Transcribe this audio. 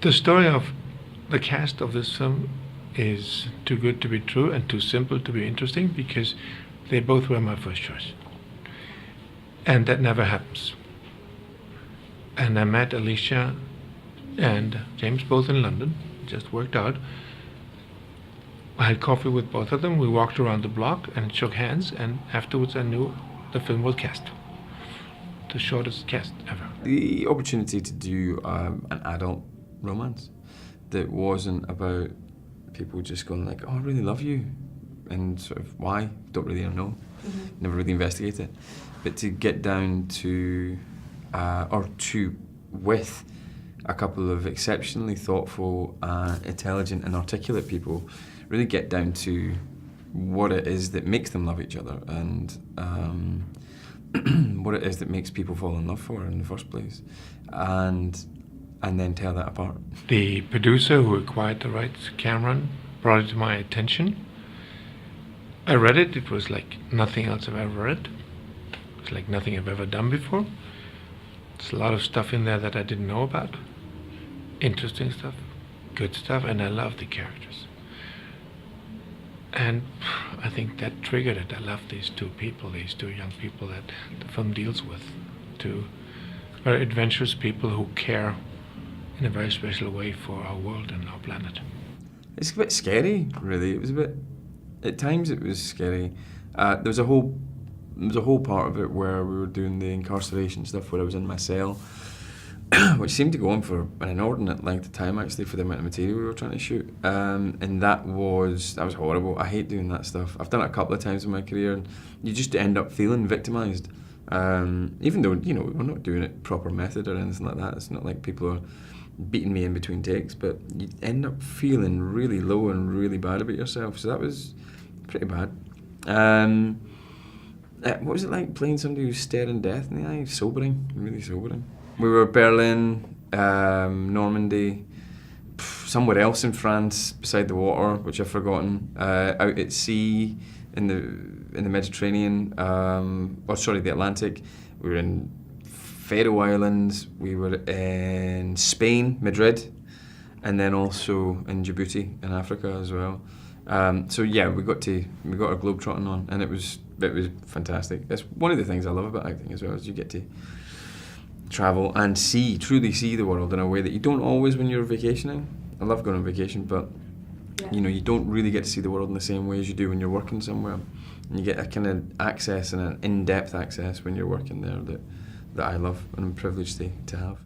The story of the cast of this film is too good to be true and too simple to be interesting because they both were my first choice. And that never happens. And I met Alicia and James both in London. It just worked out. I had coffee with both of them. We walked around the block and shook hands, and afterwards I knew the film was cast. The shortest cast ever. The opportunity to do an adult romance that wasn't about people just going like, oh, I really love you, and sort of why, don't really know, never really investigate it, but to get down to, with a couple of exceptionally thoughtful, intelligent and articulate people, really get down to what it is that makes them love each other and what it is that makes people fall in love for her in the first place, and then tear that apart. The producer who acquired the rights, Cameron, brought it to my attention. I read it. It was like nothing else I've ever read. It's like nothing I've ever done before. There's a lot of stuff in there that I didn't know about. Interesting stuff, good stuff, and I love the characters. And I think that triggered it. I love these two people, these two young people that the film deals with. Two very adventurous people who care in a very special way for our world and our planet. It's a bit scary, really. It was a bit, at times it was scary. There was a whole part of it where we were doing the incarceration stuff where I was in my cell, which seemed to go on for an inordinate length of time actually for the amount of material we were trying to shoot. And that was horrible. I hate doing that stuff. I've done it a couple of times in my career and you just end up feeling victimised. Even though, we're not doing it proper method or anything like that. It's not like people are beating me in between takes, but you end up feeling really low and really bad about yourself. So that was pretty bad. What was it like playing somebody who's staring death in the eye? Sobering, really sobering. We were Berlin, Normandy, somewhere else in France beside the water, which I've forgotten, out at sea in the Mediterranean, the Atlantic. We were in Faroe Islands, we were in Spain, Madrid, and then also in Djibouti in Africa as well. We got our globetrotting on, and it was fantastic. That's one of the things I love about acting as well, is you get to travel and truly see the world in a way that you don't always when you're vacationing. I love going on vacation, but you don't really get to see the world in the same way as you do when you're working somewhere. And you get a kind of access and an in-depth access when you're working there that I love and I'm privileged to have.